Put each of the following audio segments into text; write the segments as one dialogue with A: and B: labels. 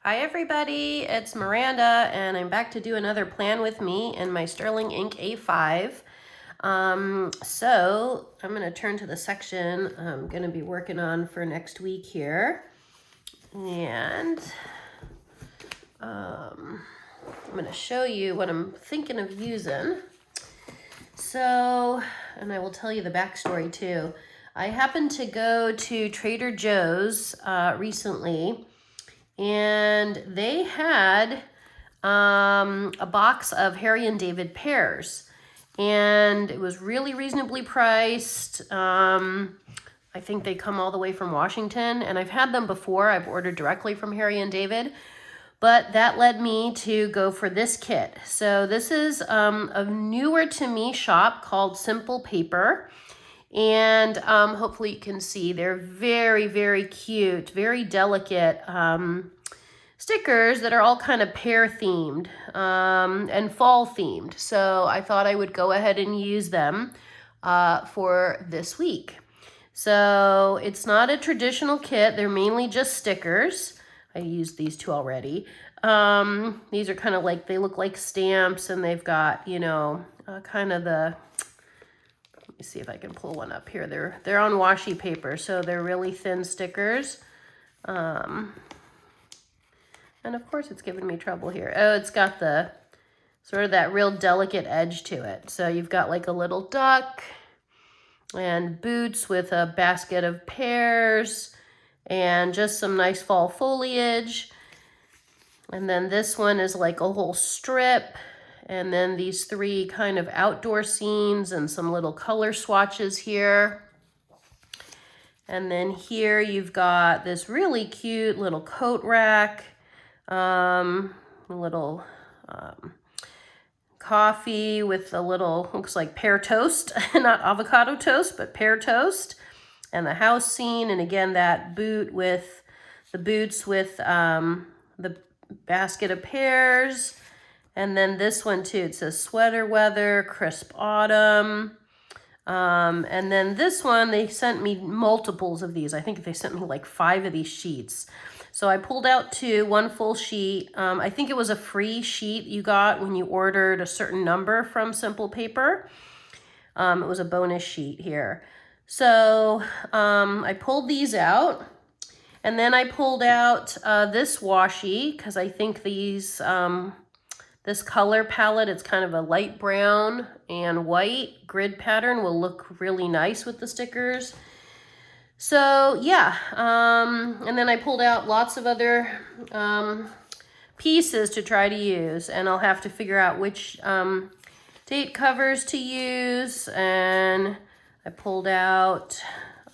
A: Hi everybody, it's Miranda and I'm back to do another plan with me in my Sterling Ink A5. So I'm going to turn to the section I'm going to be working on for next week here. And I'm going to show you what I'm thinking of using. So, and I will tell you the backstory too. I happened to go to Trader Joe's recently, and they had a box of Harry and David pears, and it was really reasonably priced. I think they come all the way from Washington, and I've had them before. I've ordered directly from Harry and David, but that led me to go for this kit. So this is a newer to me shop called Simple Paper. And hopefully you can see they're very, very cute, very delicate stickers that are all kind of pear themed and fall themed. So I thought I would go ahead and use them for this week. So it's not a traditional kit. They're mainly just stickers. I used these two already. These are kind of like, they look like stamps, and they've got, you know, kind of the, let me see if I can pull one up here. They're on washi paper, so they're really thin stickers. And of course it's giving me trouble here. Oh, it's got the sort of that real delicate edge to it. So you've got like a little duck and boots with a basket of pears and just some nice fall foliage. And then this one is like a whole strip. And then these three kind of outdoor scenes and some little color swatches here. And then here you've got this really cute little coat rack, a little coffee with a little, looks like pear toast, not avocado toast, but pear toast, and the house scene. And again, that boot with the boots with the basket of pears. And then this one too, it says sweater weather, crisp autumn. And then this one, they sent me multiples of these. I think they sent me like 5 of these sheets. So I pulled out 2, 1 full sheet. I think it was a free sheet you got when you ordered a certain number from Simple Paper. It was a bonus sheet here. So I pulled these out. And then I pulled out this washi, because I think these, this color palette, it's kind of a light brown and white grid pattern, will look really nice with the stickers. So yeah, and then I pulled out lots of other pieces to try to use, and I'll have to figure out which date covers to use. And I pulled out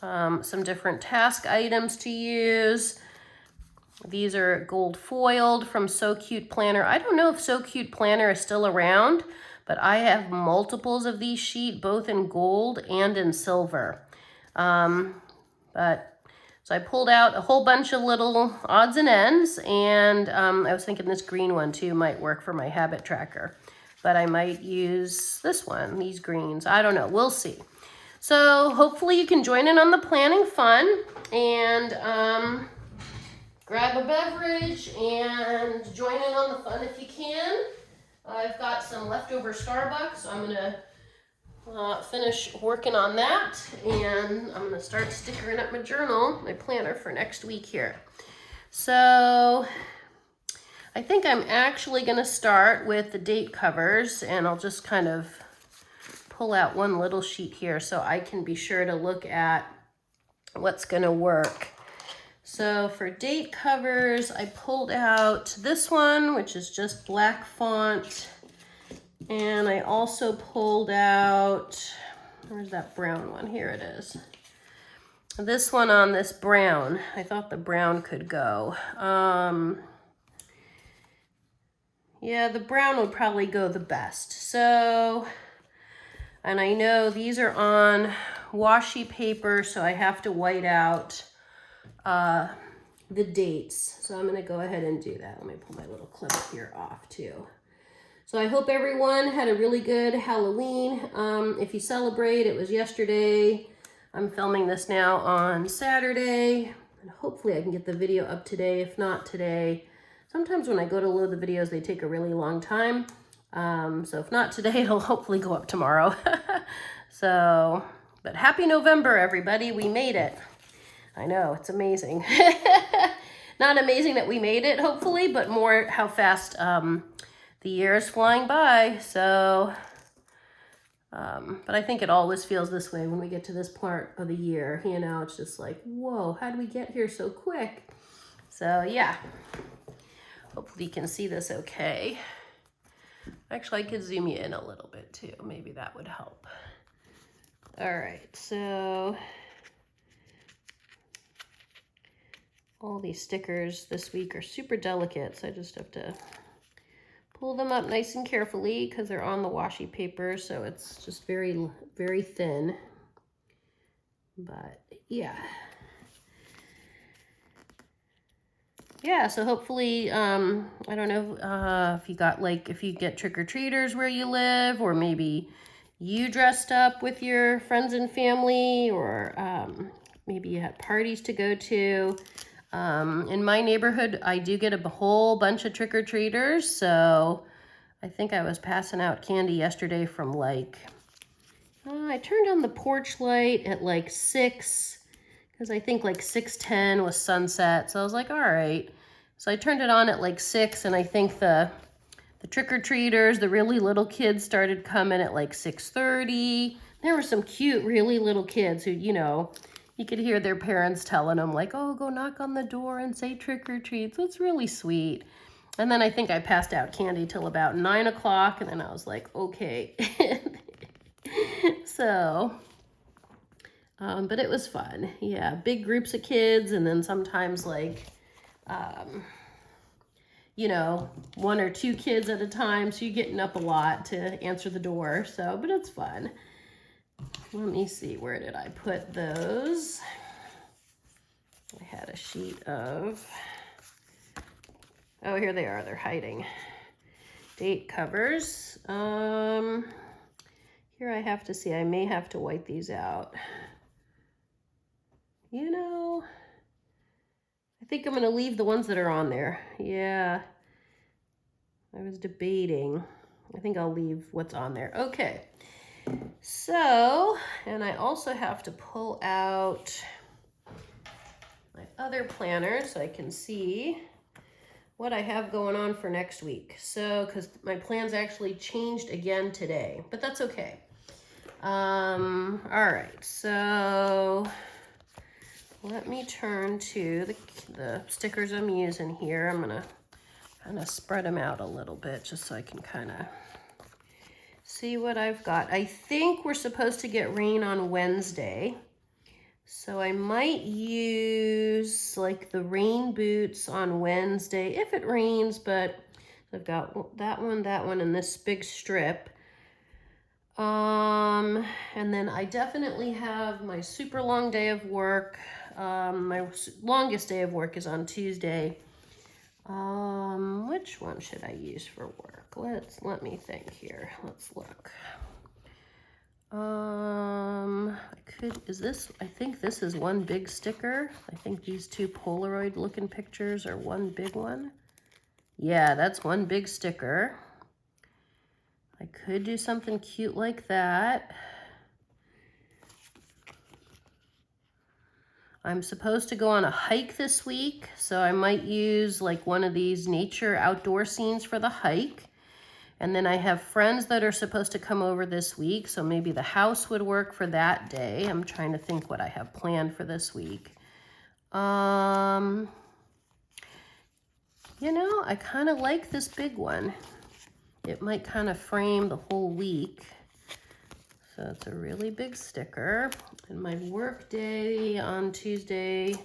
A: some different task items to use. These are gold foiled from So Cute Planner. I don't know if So Cute Planner is still around, but I have multiples of these sheets, both in gold and in silver. So I pulled out a whole bunch of little odds and ends, and I was thinking this green one too might work for my habit tracker, but I might use this one, these greens. I don't know, we'll see. So hopefully you can join in on the planning fun, and grab a beverage and join in on the fun if you can. I've got some leftover Starbucks, so I'm gonna finish working on that, and I'm gonna start stickering up my journal, my planner for next week here. So I think I'm actually gonna start with the date covers, and I'll just kind of pull out one little sheet here so I can be sure to look at what's gonna work. So for date covers, I pulled out this one, which is just black font. And I also pulled out, where's that brown one? Here it is. This one on this brown. I thought the brown could go. Yeah, the brown would probably go the best. So, and I know these are on washi paper, so I have to white out the dates. So I'm gonna go ahead and do that. Let me pull my little clip here off too. So I hope everyone had a really good Halloween. If you celebrate, it was yesterday. I'm filming this now on Saturday, and hopefully I can get the video up today. If not today, Sometimes when I go to load the videos, they take a really long time. So if not today, it'll hopefully go up tomorrow. So, but happy November, everybody. We made it. I know, it's amazing. Not amazing that we made it, hopefully, but more how fast the year is flying by. So, but I think it always feels this way when we get to this part of the year. You know, it's just like, whoa, how did we get here so quick? So, yeah. Hopefully you can see this okay. Actually, I could zoom you in a little bit too. Maybe that would help. All right, so all these stickers this week are super delicate, so I just have to pull them up nice and carefully because they're on the washi paper, so it's just very, very thin. But yeah. Yeah, so hopefully, I don't know if you got if you get trick-or-treaters where you live, or maybe you dressed up with your friends and family, or maybe you had parties to go to. In my neighborhood, I do get a whole bunch of trick-or-treaters, so I think I was passing out candy yesterday from I turned on the porch light at 6, because I think 6:10 was sunset, so I was like, all right. So I turned it on at 6, and I think the trick-or-treaters, the really little kids, started coming at 6:30. There were some cute, really little kids who, you know, you could hear their parents telling them oh, go knock on the door and say trick-or-treat. So it's really sweet. And then I think I passed out candy till about 9 o'clock, and then I was like, okay. So, but it was fun. Yeah, big groups of kids, and then sometimes you know, 1 or 2 kids at a time, so you're getting up a lot to answer the door. So, but it's fun. Let me see, where did I put those? I had a sheet of, oh, here they are, they're hiding. Date covers. Here I have to see, I may have to white these out. You know, I think I'm gonna leave the ones that are on there. Yeah, I was debating. I think I'll leave what's on there. Okay, so, and I also have to pull out my other planner so I can see what I have going on for next week. So, because my plans actually changed again today, but that's okay. All right, so let me turn to the stickers I'm using here. I'm gonna kind of spread them out a little bit just so I can kind of see what I've got. I think we're supposed to get rain on Wednesday, so I might use the rain boots on Wednesday if it rains, but I've got that one, and this big strip. And then I definitely have my super long day of work. My longest day of work is on Tuesday. Which one should I use for work? Let me think here. Let's look. I think this is one big sticker. I think these 2 Polaroid looking pictures are one big one. Yeah, that's one big sticker. I could do something cute like that. I'm supposed to go on a hike this week, so I might use one of these nature outdoor scenes for the hike. And then I have friends that are supposed to come over this week, so maybe the house would work for that day. I'm trying to think what I have planned for this week. You know, I kind of like this big one. It might kind of frame the whole week. So it's a really big sticker. And my work day on Tuesday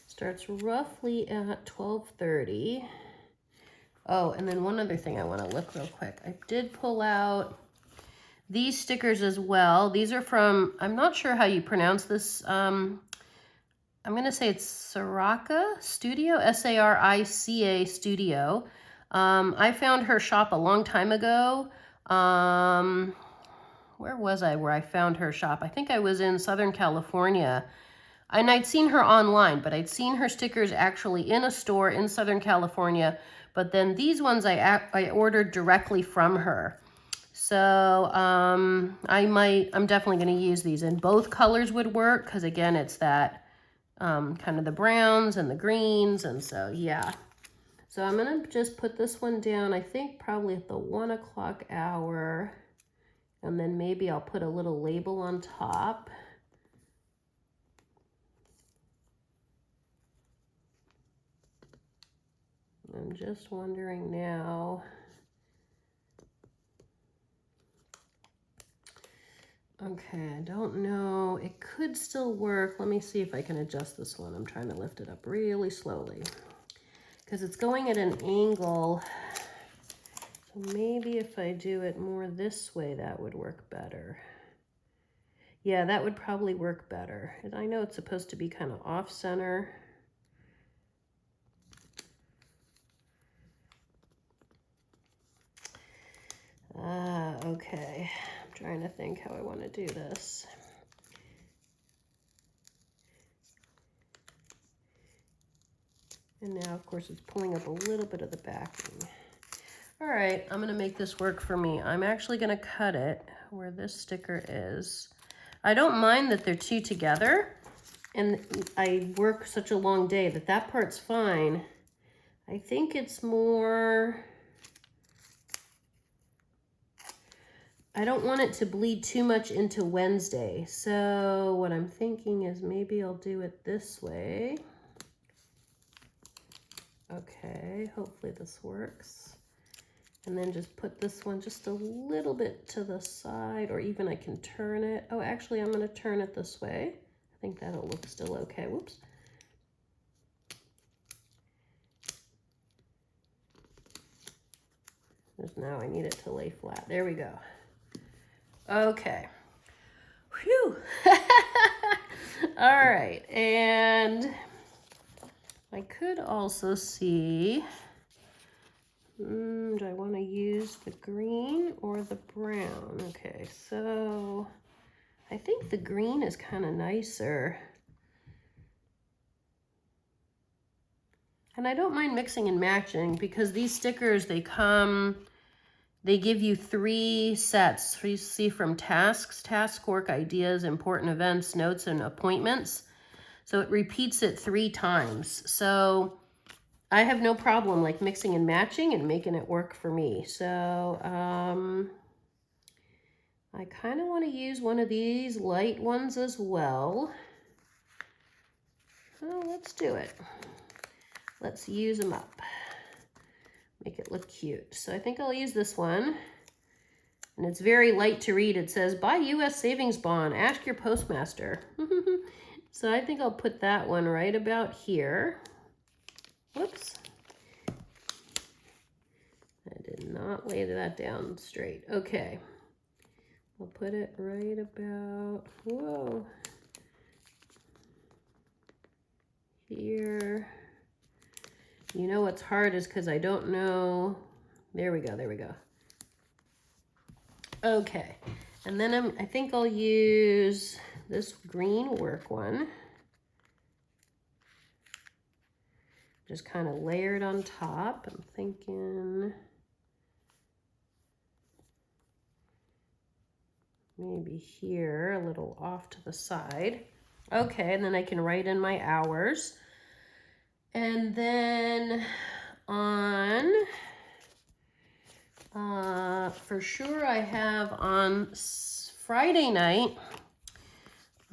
A: starts roughly at 12:30. Oh, and then one other thing I want to look real quick. I did pull out these stickers as well. These are from, I'm not sure how you pronounce this. I'm going to say it's Sarika Studio, S-A-R-I-C-A Studio. I found her shop a long time ago. Where was I where I found her shop? I think I was in Southern California. and I'd seen her online, but I'd seen her stickers actually in a store in Southern California. But then these ones I ordered directly from her. So I'm definitely going to use these, and both colors would work because again, it's that kind of the browns and the greens, and so yeah. So I'm going to just put this one down, I think probably at the 1 o'clock hour, and then maybe I'll put a little label on top. I'm just wondering now. Okay, I don't know. It could still work. Let me see if I can adjust this one. I'm trying to lift it up really slowly because it's going at an angle. So maybe if I do it more this way, that would work better. Yeah, that would probably work better. And I know it's supposed to be kind of off center. Okay. I'm trying to think how I want to do this. And now, of course, it's pulling up a little bit of the backing. All right, I'm going to make this work for me. I'm actually going to cut it where this sticker is. I don't mind that they're two together, and I work such a long day that that part's fine. I think it's more... I don't want it to bleed too much into Wednesday. So what I'm thinking is maybe I'll do it this way. Okay, hopefully this works. And then just put this one just a little bit to the side, or even I can turn it. Oh, actually, I'm going to turn it this way. I think that'll look still okay. Whoops. Just now I need it to lay flat. There we go. Okay. Whew. All right. And I could also see, do I want to use the green or the brown? Okay, so I think the green is kind of nicer. And I don't mind mixing and matching because these stickers, they give you 3 sets. You see from tasks, task work, ideas, important events, notes, and appointments. So it repeats it 3 times. So I have no problem like mixing and matching and making it work for me. So I kind of want to use one of these light ones as well. Oh, let's do it. Let's use them up. Make it look cute. So I think I'll use this one. And it's very light to read. It says, buy U.S. savings bond, ask your postmaster. So I think I'll put that one right about here. Whoops. I did not lay that down straight. Okay. I'll put it right about, whoa, here. You know what's hard is because I don't know. There we go, there we go. Okay, and then I think I'll use this green work one. Just kind of layered on top. I'm thinking maybe here, a little off to the side. Okay, and then I can write in my hours. And then on, for sure I have on Friday night,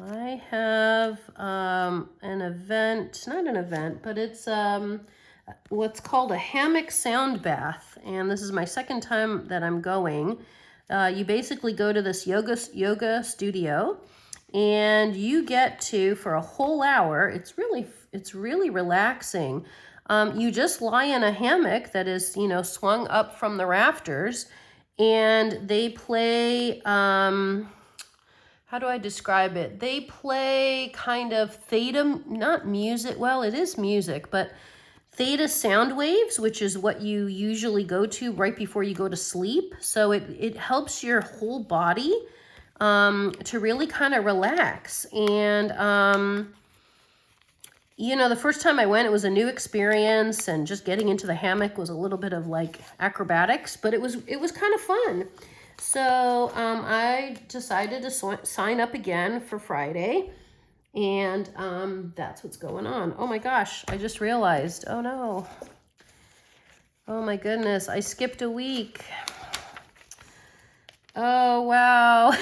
A: I have an event, not an event, but it's what's called a hammock sound bath. And this is my second time that I'm going. You basically go to this yoga studio, and you get to, for a whole hour, it's really relaxing. You just lie in a hammock that is, swung up from the rafters, and they play, how do I describe it? They play kind of theta, not music, well, it is music, but theta sound waves, which is what you usually go to right before you go to sleep. So it helps your whole body to really kind of relax. And you know, the first time I went, it was a new experience, and just getting into the hammock was a little bit of like acrobatics, but it was kind of fun. So I decided to sign up again for Friday, and that's what's going on. Oh my gosh, I just realized, oh no. Oh my goodness, I skipped a week. Oh, wow.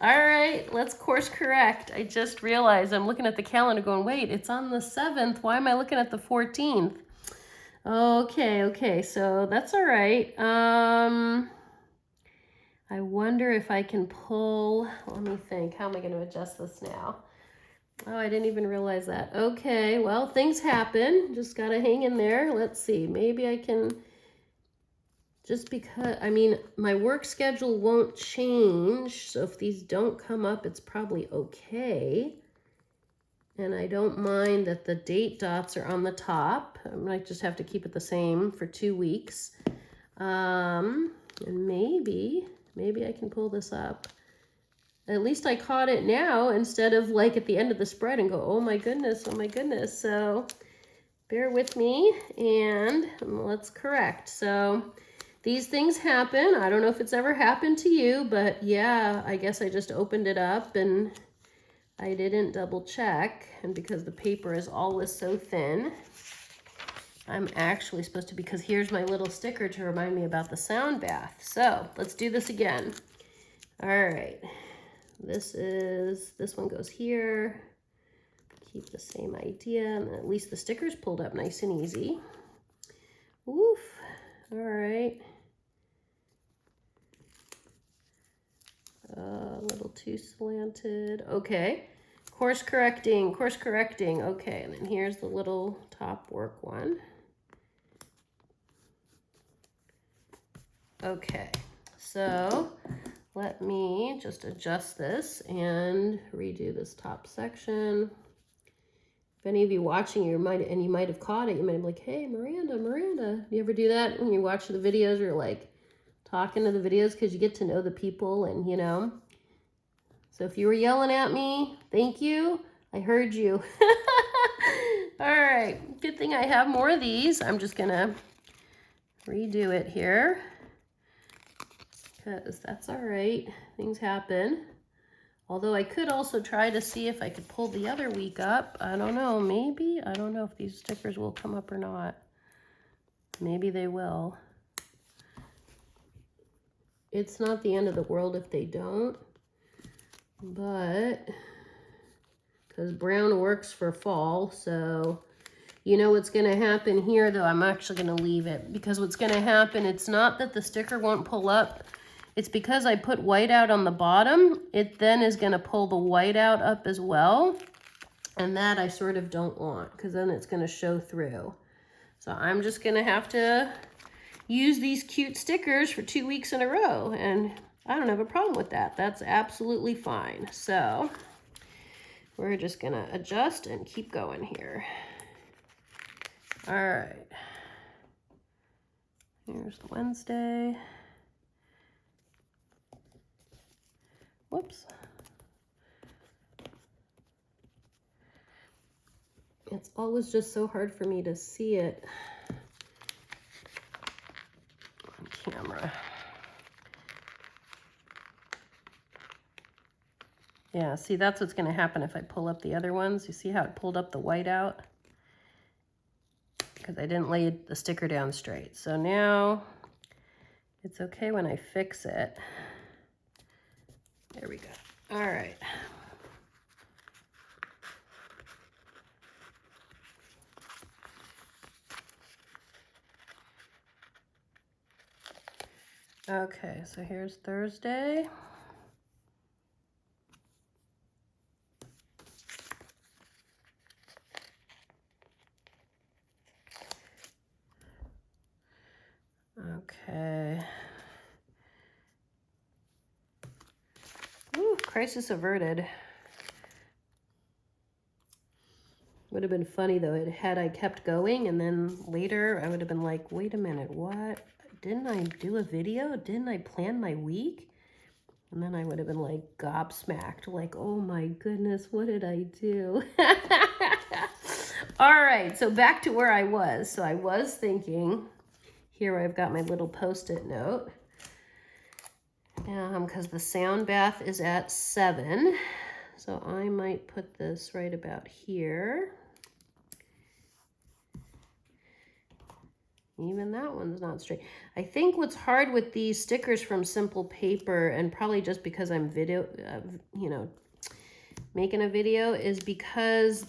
A: All right, let's course correct. I just realized I'm looking at the calendar going, wait, it's on the 7th. Why am I looking at the 14th? Okay, so that's all right. I wonder if I can pull, let me think, how am I going to adjust this now? Oh, I didn't even realize that. Okay, well, things happen. Just got to hang in there. Let's see, maybe I can... Just because, I mean, my work schedule won't change, so if these don't come up, it's probably okay. And I don't mind that the date dots are on the top. I might just have to keep it the same for 2 weeks. And maybe I can pull this up. At least I caught it now instead of like at the end of the spread and go, oh my goodness. So bear with me and let's correct. So these things happen. I don't know if it's ever happened to you, but yeah, I guess I just opened it up and I didn't double check. And because the paper is always so thin, I'm actually supposed to, because here's my little sticker to remind me about the sound bath. So let's do this again. All right, this one goes here. Keep the same idea, and at least the sticker's pulled up nice and easy. Woof, all right. A little too slanted. Okay, course correcting. Okay, and then here's the little top work one. Okay, so let me just adjust this and redo this top section. If any of you watching, you might have caught it, you might be like, hey, Miranda, do you ever do that when you watch the videos, or like talking to the videos, because you get to know the people, and you know. So if you were yelling at me, thank you. I heard you. All right, good thing I have more of these. I'm just gonna redo it here, because that's all right. Things happen. Although I could also try to see if I could pull the other week up. I don't know, maybe. I don't know if these stickers will come up or not. Maybe they will. It's not the end of the world if they don't, but because brown works for fall, so you know what's going to happen here, though. I'm actually going to leave it, because what's going to happen, it's not that the sticker won't pull up. It's because I put white out on the bottom. It then is going to pull the white out up as well, and that I sort of don't want, because then it's going to show through. So I'm just going to have to use these cute stickers for 2 weeks in a row, and I don't have a problem with that. That's absolutely fine. So we're just gonna adjust and keep going here. All right, here's the Wednesday. Whoops. It's always just so hard for me to see it on camera. Yeah, see, that's what's going to happen if I pull up the other ones. You see how it pulled up the white out? Because I didn't lay the sticker down straight. So now it's okay when I fix it. There we go. All right. Okay, so here's Thursday. Okay. Ooh, crisis averted. Would have been funny though, had I kept going, and then later I would have been like, wait a minute, what? Didn't I do a video? Didn't I plan my week? And then I would have been like gobsmacked, like, oh my goodness, what did I do? All right, so back to where I was. So I was thinking, here I've got my little Post-it note. Because the sound bath is at 7. So I might put this right about here. Even that one's not straight. I think what's hard with these stickers from Simple Paper, and probably just because I'm making a video, is because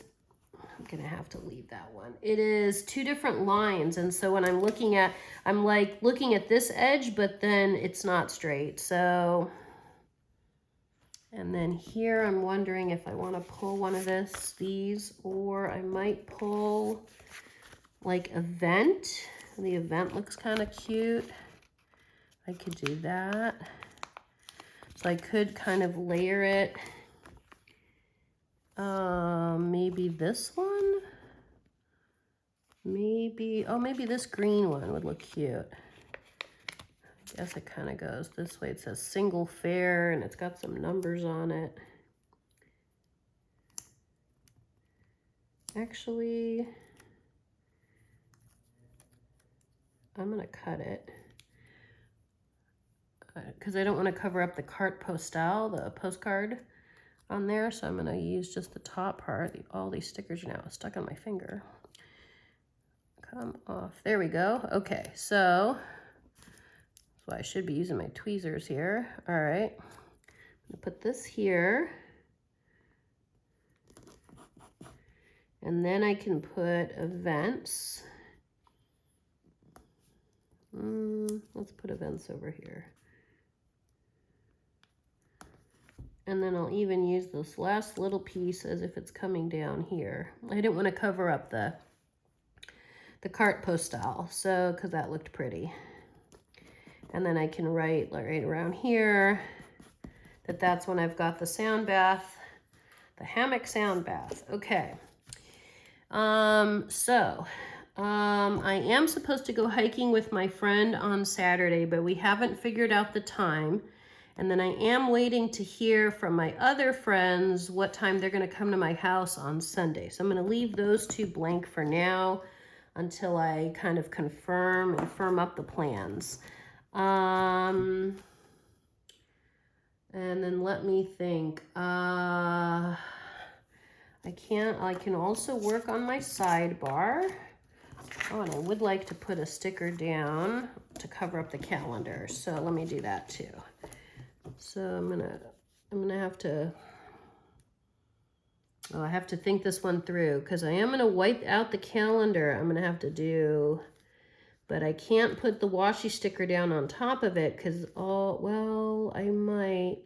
A: I'm gonna have to leave that one. It is 2 different lines, and so when I'm looking at this edge, but then it's not straight. So, and then here I'm wondering if I want to pull one of these, or I might pull like event. The event looks kind of cute. I could do that. So I could kind of layer it. Maybe this one? Maybe this green one would look cute. I guess it kind of goes this way. It says single fare and it's got some numbers on it. Actually, I'm gonna cut it because I don't want to cover up the carte postale, the postcard on there. So I'm gonna use just the top part. All these stickers are now stuck on my finger. Come off. There we go. Okay, so I should be using my tweezers here. All right, I'm gonna put this here. And then I can put events. Let's put events over here. And then I'll even use this last little piece as if it's coming down here. I didn't want to cover up the carte postale, so because that looked pretty. And then I can write right around here that's when I've got the sound bath, the hammock sound bath. Okay. I am supposed to go hiking with my friend on Saturday, but we haven't figured out the time. And then I am waiting to hear from my other friends what time they're going to come to my house on Sunday. So I'm going to leave those 2 blank for now until I kind of confirm and firm up the plans. And then let me think. I can also work on my sidebar. Oh, and I would like to put a sticker down to cover up the calendar. So let me do that too. So I'm gonna have to, I have to think this one through because I am gonna wipe out the calendar. I'm gonna have to do, but I can't put the washi sticker down on top of it because, I might.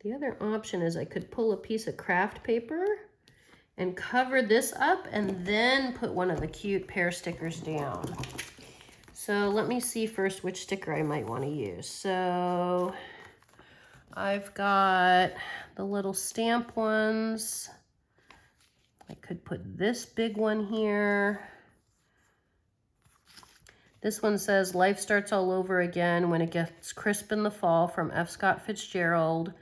A: The other option is I could pull a piece of craft paper and cover this up and then put one of the cute pear stickers down. So let me see first which sticker I might want to use. So I've got the little stamp ones. I could put this big one here. This one says, life starts all over again when it gets crisp in the fall, from F. Scott Fitzgerald.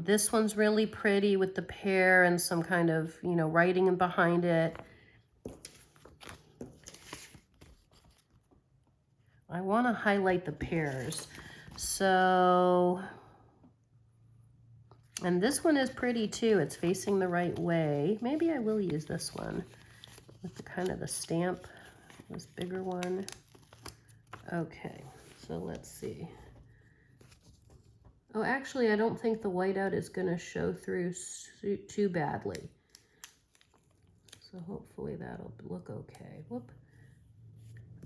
A: This one's really pretty with the pear and some kind of, writing behind it. I want to highlight the pears. So, and this one is pretty too. It's facing the right way. Maybe I will use this one with the kind of the stamp, this bigger one. Okay, so let's see. Oh, actually, I don't think the whiteout is going to show through too badly. So hopefully that'll look okay. Whoop.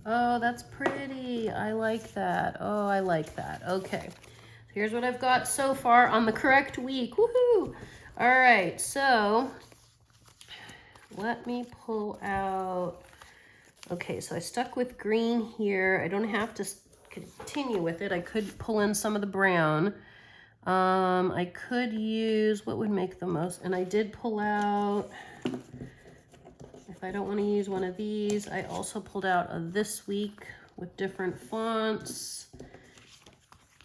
A: Oh, that's pretty. I like that. Oh, I like that. Okay. Here's what I've got so far on the correct week. Woohoo! All right, so let me pull out. Okay, so I stuck with green here. I don't have to continue with it. I could pull in some of the brown. I could use, what would make the most, and I did pull out, if I don't want to use one of these, I also pulled out a This Week with different fonts.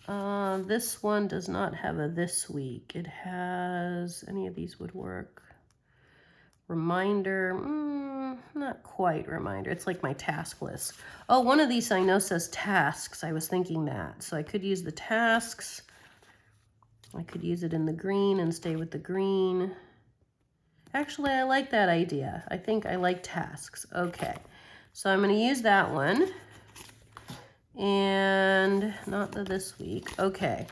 A: This one does not have a this week. It has, any of these would work. Reminder, not quite reminder. It's like my task list. Oh, one of these I know says tasks. I was thinking that. So I could use the tasks. I could use it in the green and stay with the green. Actually, I like that idea. I think I like tasks. Okay, so I'm going to use that one. And not the this week. Okay,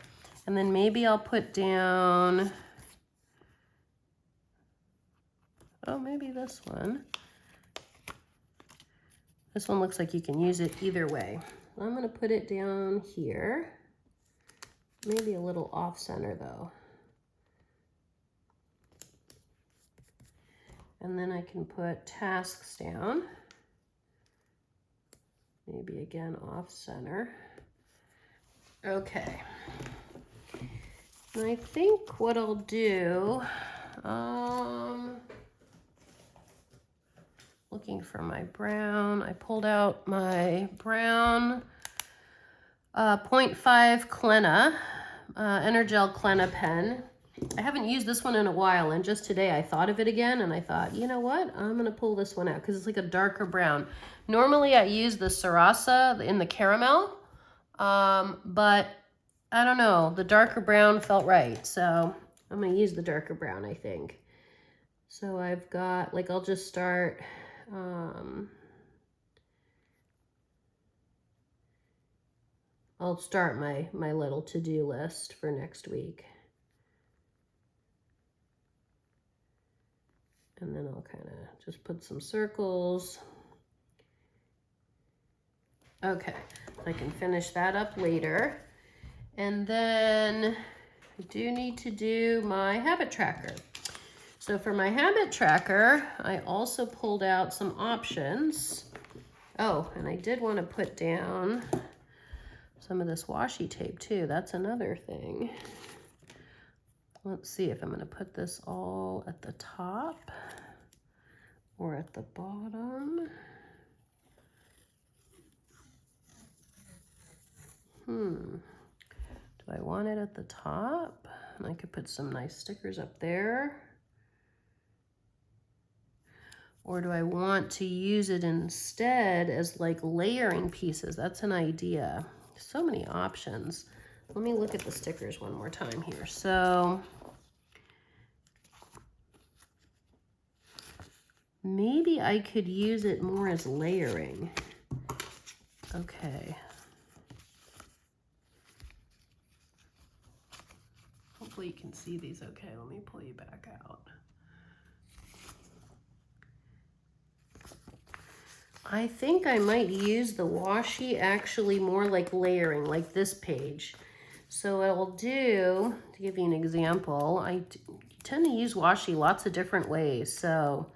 A: and then maybe I'll put down, oh, maybe this one. This one looks like you can use it either way. I'm going to put it down here. Maybe a little off center though. And then I can put tasks down. Maybe again off center. Okay. And I think what I'll do, looking for my brown. I pulled out my brown 0.5 Clenna, Energel Clenna pen. I haven't used this one in a while, and just today I thought of it again, and I thought, you know what? I'm going to pull this one out because it's like a darker brown. Normally I use the Sarasa in the caramel, but I don't know. The darker brown felt right, so I'm going to use the darker brown, I think. So I've got, like, I'll just start... I'll start my little to-do list for next week. And then I'll kind of just put some circles. Okay, I can finish that up later. And then I do need to do my habit tracker. So for my habit tracker, I also pulled out some options. Oh, and I did want to put down some of this washi tape too. That's another thing. Let's see if I'm going to put this all at the top or at the bottom. Do I want it at the top? And I could put some nice stickers up there. Or do I want to use it instead as like layering pieces? That's an idea. So many options. Let me look at the stickers one more time here. So maybe I could use it more as layering. Okay. Hopefully you can see these okay. Let me pull you back out. I think I might use the washi actually more like layering, like this page. So what I'll do, to give you an example, I tend to use washi lots of different ways. So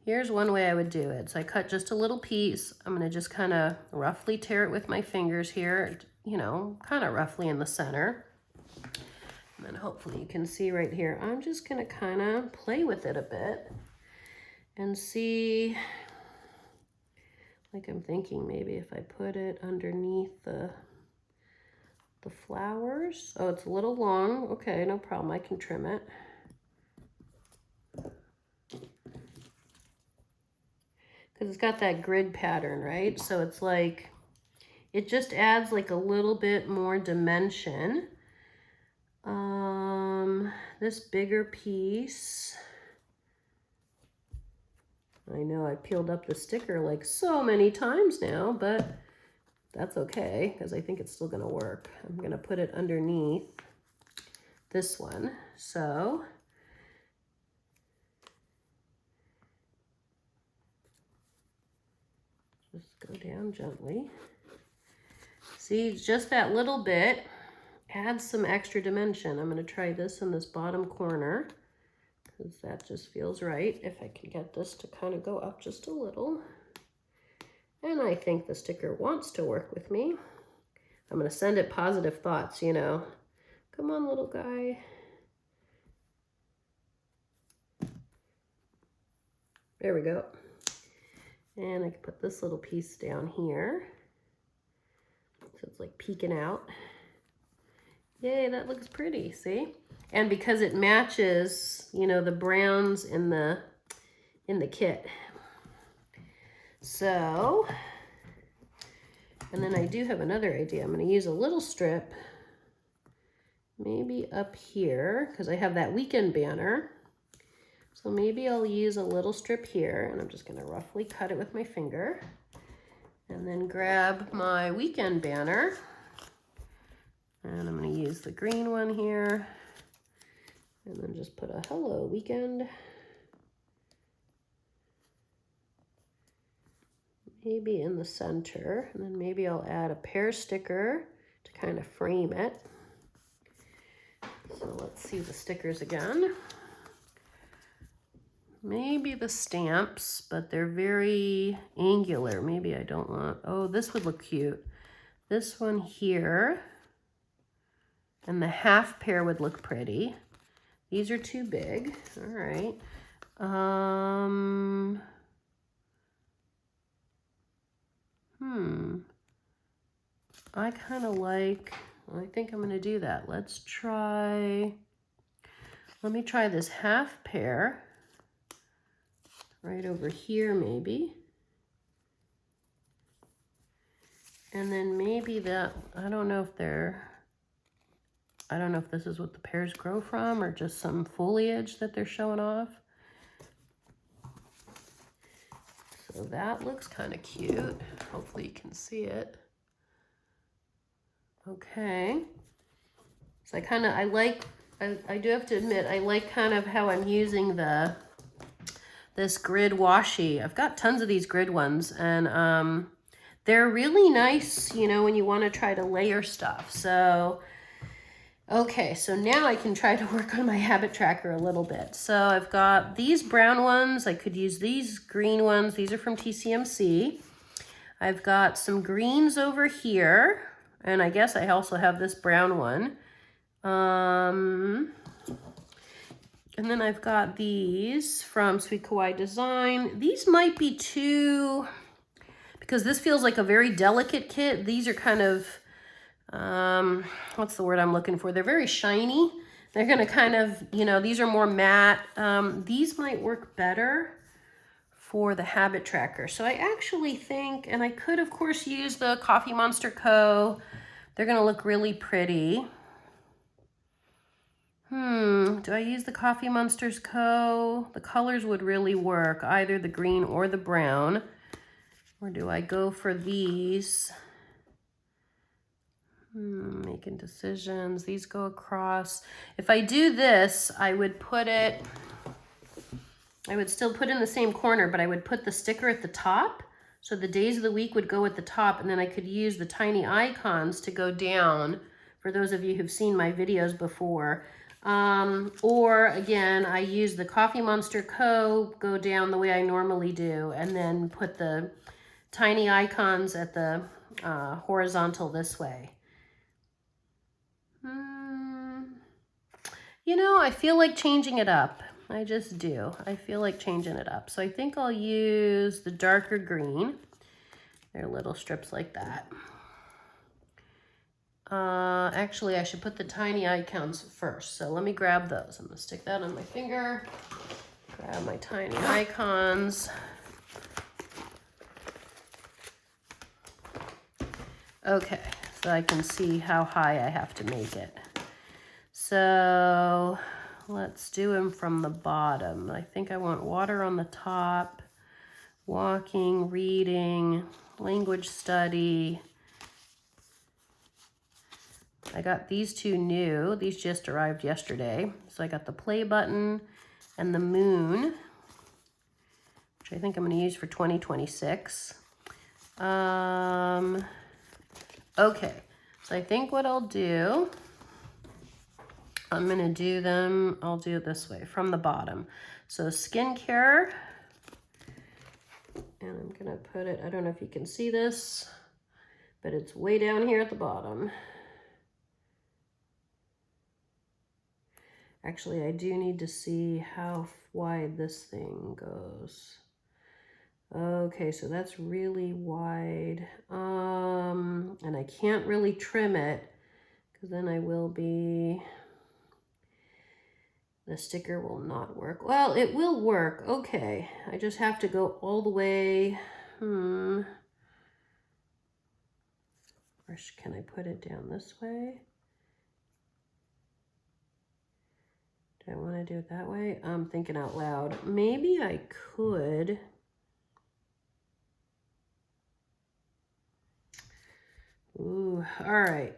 A: here's one way I would do it. So I cut just a little piece. I'm gonna just kind of roughly tear it with my fingers here, you know, kind of roughly in the center. And then hopefully you can see right here, I'm just gonna kind of play with it a bit and see, like I'm thinking maybe if I put it underneath the flowers. Oh, it's a little long. Okay, no problem, I can trim it. Because it's got that grid pattern, right? So it's like, it just adds like a little bit more dimension. This bigger piece, I know I peeled up the sticker like so many times now, but that's okay because I think it's still gonna work. I'm gonna put it underneath this one. So just go down gently. See, just that little bit adds some extra dimension. I'm gonna try this in this bottom corner because that just feels right. If I can get this to kind of go up just a little. And I think the sticker wants to work with me. I'm gonna send it positive thoughts, you know. Come on, little guy. There we go. And I can put this little piece down here. So it's like peeking out. Yay, that looks pretty, see? And because it matches, you know, the browns in the kit. So, and then I do have another idea. I'm going to use a little strip, maybe up here, because I have that weekend banner. So maybe I'll use a little strip here, and I'm just going to roughly cut it with my finger. And then grab my weekend banner. And I'm going to use the green one here. And then just put a hello weekend. Maybe in the center. And then maybe I'll add a pear sticker to kind of frame it. So let's see the stickers again. Maybe the stamps, but they're very angular. Maybe I don't want, oh, this would look cute. This one here, and the half pear would look pretty. These are too big, all right. I kind of like, well, I think I'm gonna do that. Let me try this half pear. Right over here, maybe. And then maybe that, I don't know if this is what the pears grow from or just some foliage that they're showing off. So that looks kind of cute. Hopefully you can see it. Okay. So I do have to admit, I like kind of how I'm using this grid washi. I've got tons of these grid ones, and they're really nice, you know, when you want to try to layer stuff. So, okay, so now I can try to work on my habit tracker a little bit. So I've got these brown ones. I could use these green ones. These are from TCMC. I've got some greens over here, and I guess I also have this brown one. And then I've got these from Sweet Kawaii Design. These might be too, because this feels like a very delicate kit. These are kind of, what's the word I'm looking for? They're very shiny. They're gonna kind of, you know, these are more matte. These might work better for the habit tracker. So I actually think, and I could of course use the Coffee Monster Co. They're gonna look really pretty. Do I use the Coffee Monsters Co? The colors would really work, either the green or the brown. Or do I go for these? Making decisions. These go across. If I do this, I would still put in the same corner, but I would put the sticker at the top. So the days of the week would go at the top, and then I could use the tiny icons to go down, for those of you who've seen my videos before. Or again, I use the Coffee Monster Co. go down the way I normally do, and then put the tiny icons at the horizontal this way. You know, I feel like changing it up. I just do. I feel like changing it up. So I think I'll use the darker green. They're little strips like that. Actually, I should put the tiny icons first. So let me grab those. I'm gonna stick that on my finger. Grab my tiny icons. Okay, so I can see how high I have to make it. So let's do them from the bottom. I think I want water on the top, walking, reading, language study. I got these two new. These just arrived yesterday. So I got the play button and the moon, which I think I'm going to use for 2026. Okay, so I think what I'll do, I'm going to do them, I'll do it this way, from the bottom. So skincare, and I'm going to put it, I don't know if you can see this, but it's way down here at the bottom. Actually, I do need to see how wide this thing goes. Okay, so that's really wide. And I can't really trim it because then I will be, the sticker will not work. Well, it will work. Okay, I just have to go all the way. Or can I put it down this way? Do I want to do it that way? I'm thinking out loud. Maybe I could. Ooh, all right.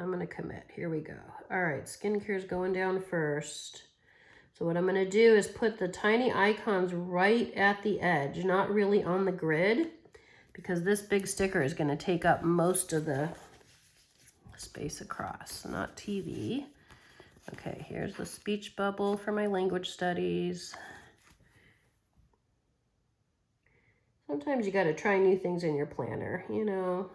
A: I'm going to commit. Here we go. All right, skincare is going down first. So what I'm going to do is put the tiny icons right at the edge, not really on the grid, because this big sticker is going to take up most of the space across, not TV. Okay, here's the speech bubble for my language studies. Sometimes you got to try new things in your planner, you know.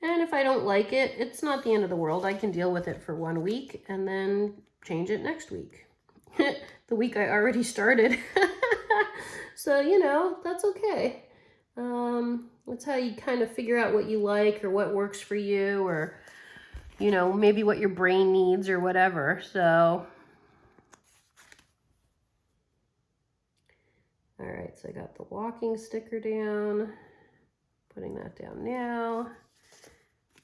A: And if I don't like it, it's not the end of the world. I can deal with it for 1 week and then change it next week. The week I already started. So, you know, that's okay. That's how you kind of figure out what you like or what works for you, or, you know, maybe what your brain needs or whatever. So, all right, so I got the walking sticker down, putting that down now.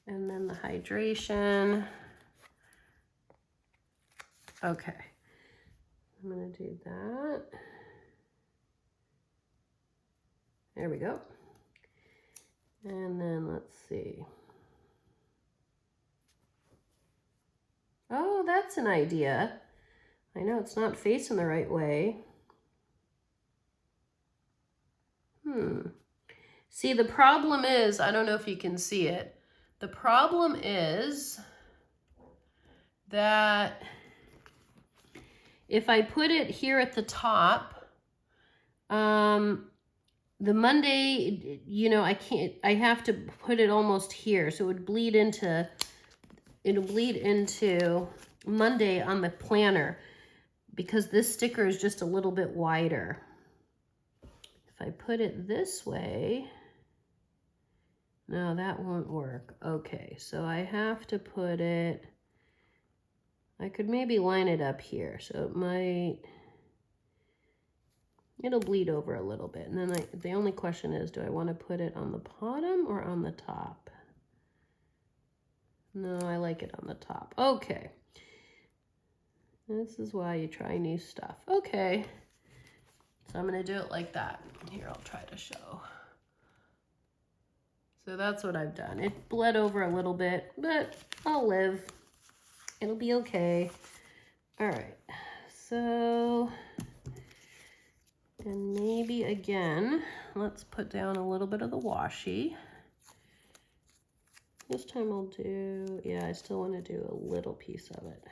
A: And then the hydration. Okay, I'm gonna do that. There we go. And then let's see. Oh, that's an idea. I know it's not facing the right way. See, the problem is, I don't know if you can see it. The problem is that if I put it here at the top, the Monday, you know, I have to put it almost here. So it would bleed into, it'll bleed into Monday on the planner, because this sticker is just a little bit wider. If I put it this way, no, that won't work. Okay, so I have to put it, I could maybe line it up here. So it might, it'll bleed over a little bit. And then the only question is, do I want to put it on the bottom or on the top? No, I like it on the top. Okay. This is why you try new stuff. Okay. So I'm going to do it like that. Here, I'll try to show. So that's what I've done. It bled over a little bit, but I'll live. It'll be okay. All right. So, and maybe again, let's put down a little bit of the washi. This time I'll do, yeah, I still want to do a little piece of it.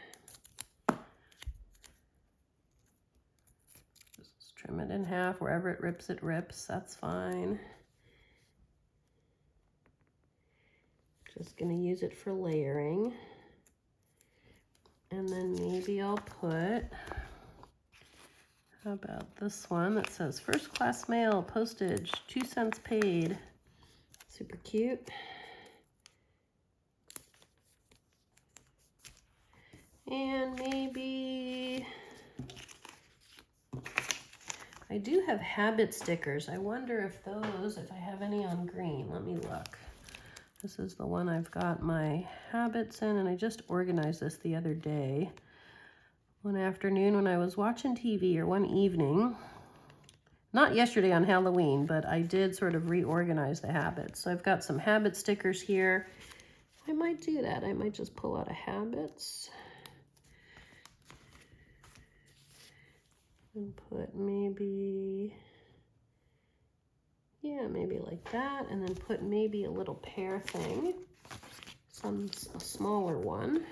A: Just trim it in half. Wherever it rips, that's fine. Just going to use it for layering. And then maybe I'll put, how about this one that says first class mail, postage, 2 cents paid. Super cute. And maybe, I do have habit stickers. I wonder if those, if I have any on green. Let me look. This is the one I've got my habits in, and I just organized this the other day. One afternoon when I was watching TV, or one evening, not yesterday on Halloween, but I did sort of reorganize the habits. So I've got some habit stickers here. I might do that. I might just pull out a habits and put maybe, yeah, maybe like that, and then put maybe a little pear thing, a smaller one.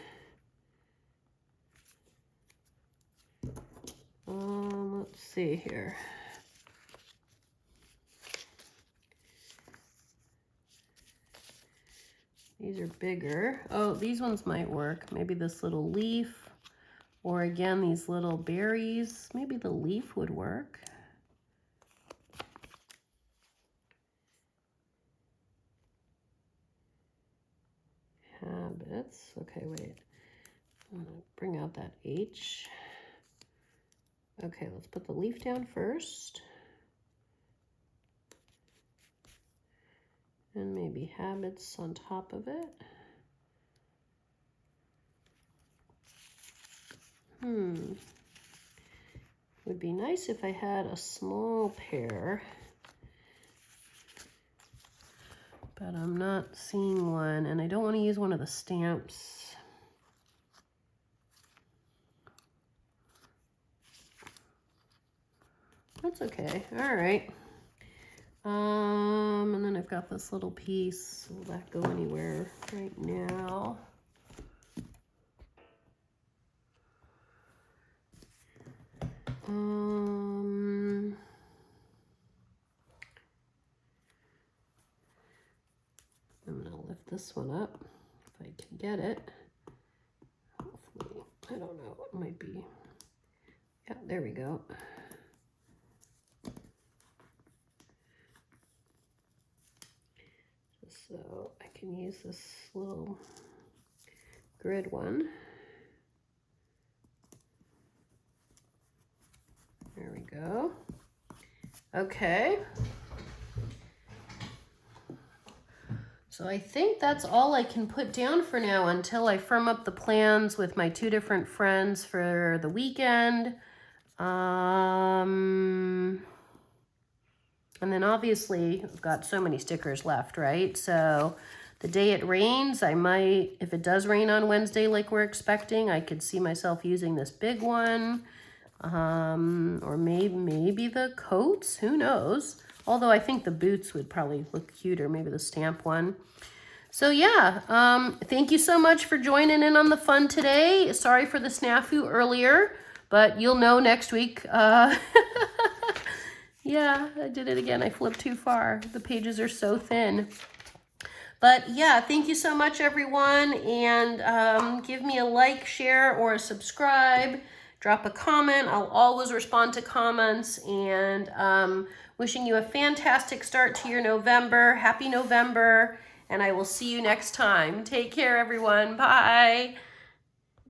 A: Let's see here. These are bigger. Oh, these ones might work. Maybe this little leaf, or again, these little berries. Maybe the leaf would work. habits. Okay, wait. I'm gonna bring out that H. Okay, let's put the leaf down first. And maybe habits on top of it. Would be nice if I had a small pear, but I'm not seeing one, and I don't want to use one of the stamps. That's okay. All right. And then I've got this little piece. Will that go anywhere right now? I'm gonna lift this one up if I can get it. Hopefully, I don't know, it might be, yeah, there we go. So I can use this little grid one. There we go. Okay. So I think that's all I can put down for now until I firm up the plans with my 2 different friends for the weekend. And then obviously I've got so many stickers left, right? So the day it rains, I might, if it does rain on Wednesday like we're expecting, I could see myself using this big one. Or maybe the coats, who knows? Although I think the boots would probably look cuter, maybe the stamp one. So yeah, thank you so much for joining in on the fun today. Sorry for the snafu earlier, but you'll know next week. Yeah, I did it again. I flipped too far. The pages are so thin. But yeah, thank you so much, everyone. And give me a like, share, or a subscribe. Drop a comment. I'll always respond to comments. And wishing you a fantastic start to your November. Happy November. And I will see you next time. Take care, everyone. Bye.